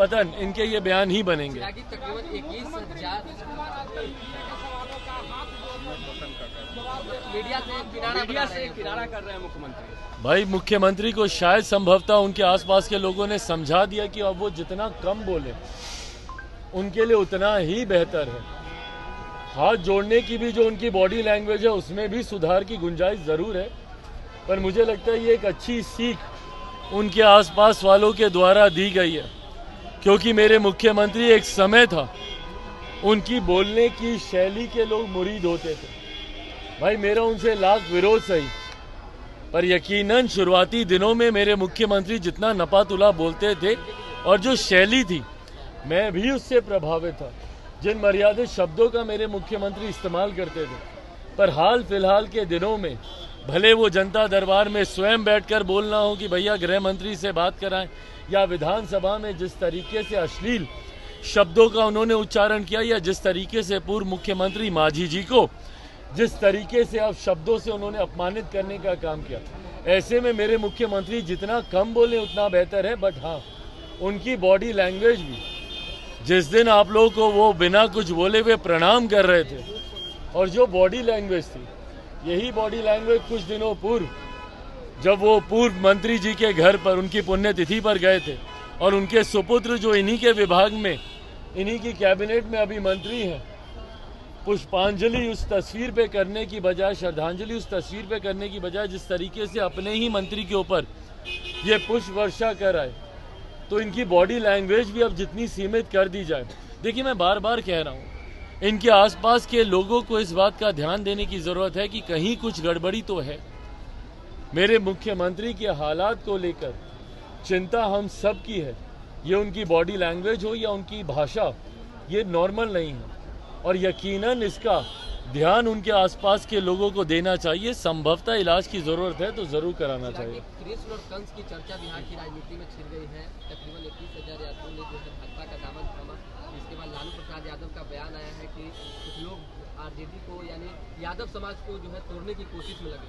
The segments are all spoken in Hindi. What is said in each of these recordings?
पतन, इनके ये बयान ही बनेंगे। तकरीबन 21,000 मीडिया से किनारा कर रहे हैं मुख्यमंत्री। भाई मुख्यमंत्री को शायद संभवतः उनके आसपास के लोगों ने समझा दिया कि अब वो जितना कम बोले उनके लिए उतना ही बेहतर है। हाथ जोड़ने की भी जो उनकी बॉडी लैंग्वेज है उसमें भी सुधार की गुंजाइश जरूर है, पर मुझे लगता है ये एक अच्छी सीख उनके आसपास वालों के द्वारा दी गई है, क्योंकि मेरे मुख्यमंत्री एक समय था उनकी बोलने की शैली के लोग मुरीद होते थे। भाई मेरा उनसे लाख विरोध सही, पर यकीनन शुरुआती दिनों में मेरे मुख्यमंत्री जितना नपातुला बोलते थे और जो शैली थी मैं भी उससे प्रभावित था। जिन मर्यादित शब्दों का मेरे मुख्यमंत्री इस्तेमाल करते थे, पर हाल फिलहाल के दिनों में भले वो जनता दरबार में स्वयं बैठकर बोलना हो कि भैया गृह मंत्री से बात कराएं, या विधानसभा में जिस तरीके से अश्लील शब्दों का उन्होंने उच्चारण किया, या जिस तरीके से पूर्व मुख्यमंत्री मांझी जी को जिस तरीके से अब शब्दों से उन्होंने अपमानित करने का काम किया, ऐसे में मेरे मुख्यमंत्री जितना कम बोले उतना बेहतर है। बट हाँ, उनकी बॉडी लैंग्वेज भी, जिस दिन आप लोगों को वो बिना कुछ बोले हुए प्रणाम कर रहे थे, और जो बॉडी लैंग्वेज थी, यही बॉडी लैंग्वेज कुछ दिनों पूर्व जब वो पूर्व मंत्री जी के घर पर उनकी पुण्यतिथि पर गए थे और उनके सुपुत्र जो इन्हीं के विभाग में, इन्हीं की कैबिनेट में अभी मंत्री हैं, पुष्पांजलि उस तस्वीर पे करने की बजाय, श्रद्धांजलि उस तस्वीर पे करने की बजाय जिस तरीके से अपने ही मंत्री के ऊपर ये पुष्प वर्षा कर आए, तो इनकी बॉडी लैंग्वेज भी अब जितनी सीमित कर दी जाए। देखिए मैं बार बार कह रहा हूँ, इनके आसपास के लोगों को इस बात का ध्यान देने की ज़रूरत है कि कहीं कुछ गड़बड़ी तो है। मेरे मुख्यमंत्री के हालात को लेकर चिंता हम सब की है। ये उनकी बॉडी लैंग्वेज हो या उनकी भाषा, ये नॉर्मल नहीं है, और यकीनन इसका ध्यान उनके आसपास के लोगों को देना चाहिए। संभवतः इलाज की जरूरत है तो जरूर कराना चाहिए। कृष्ण और कंस की चर्चा बिहार की राजनीति में छिड़ गई है। तकरीबन 21,000 यात्रियों ने जो है भाजपा का दामन थामा। इसके बाद लालू प्रसाद यादव का बयान आया है कि कुछ लोग आरजेडी को यानी यादव समाज को जो है तोड़ने की कोशिश में लगे।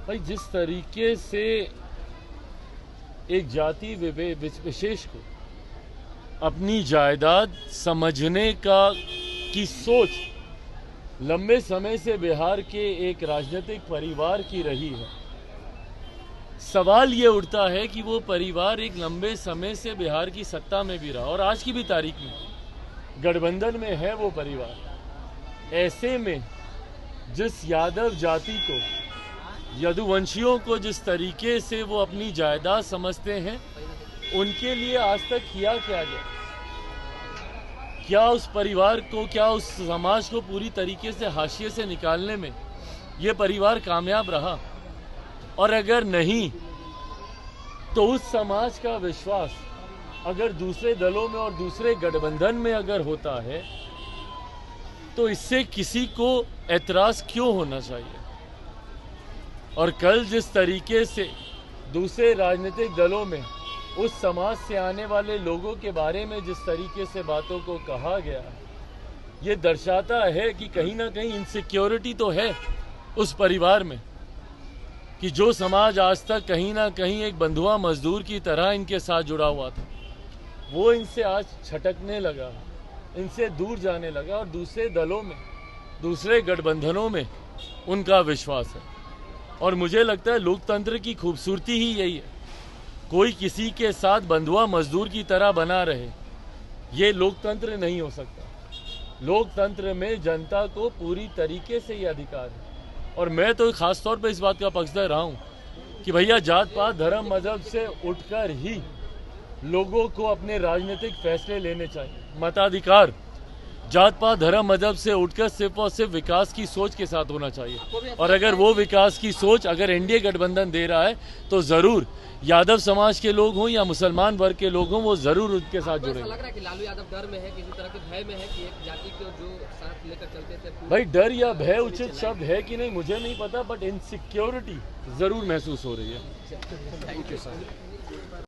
भाई जिस तरीके से एक जाति विशेष को अपनी जायदाद समझने की सोच लंबे समय से बिहार के एक राजनीतिक परिवार की रही है, सवाल ये उठता है कि वो परिवार एक लंबे समय से बिहार की सत्ता में भी रहा और आज की भी तारीख में गठबंधन में है वो परिवार। ऐसे में जिस यादव जाति को, यदुवंशियों को जिस तरीके से वो अपनी जायदाद समझते हैं, उनके लिए आज तक किया क्या गया? क्या उस परिवार को, क्या उस समाज को पूरी तरीके से हाशिए से निकालने में ये परिवार कामयाब रहा? और अगर नहीं, तो उस समाज का विश्वास अगर दूसरे दलों में और दूसरे गठबंधन में अगर होता है, तो इससे किसी को ऐतराज क्यों होना चाहिए? और कल जिस तरीके से दूसरे राजनीतिक दलों में उस समाज से आने वाले लोगों के बारे में जिस तरीके से बातों को कहा गया, ये दर्शाता है कि कहीं ना कहीं इनसिक्योरिटी तो है उस परिवार में, कि जो समाज आज तक कहीं ना कहीं एक बंधुआ मजदूर की तरह इनके साथ जुड़ा हुआ था, वो इनसे आज छटकने लगा, इनसे दूर जाने लगा, और दूसरे दलों में, दूसरे गठबंधनों में उनका विश्वास है। और मुझे लगता है लोकतंत्र की खूबसूरती ही यही है, कोई किसी के साथ बंधुआ मजदूर की तरह बना रहे, ये लोकतंत्र नहीं हो सकता। लोकतंत्र में जनता को पूरी तरीके से ये अधिकार है। और मैं तो खास तौर पे इस बात का पक्षधर रहा हूँ कि भैया जात पात धर्म मजहब से उठकर ही लोगों को अपने राजनीतिक फैसले लेने चाहिए। मताधिकार जात पात धर्म मजहब से उठकर सिर्फ और सिर्फ विकास की सोच के साथ होना चाहिए। और अगर वो विकास की सोच अगर एनडीए गठबंधन दे रहा है, तो जरूर यादव समाज के लोग हों या मुसलमान वर्ग के लोग हों, वो जरूर उनके साथ जुड़ेंगे। लग रहा है कि लालू यादव डर में है, किसी तरह के भय में है कि एक जाति को जो साथ लेकर चलते थे। भाई डर या भय उचित शब्द है कि नहीं मुझे नहीं पता, बट इनसिक्योरिटी जरूर महसूस हो रही है। Thank you sir.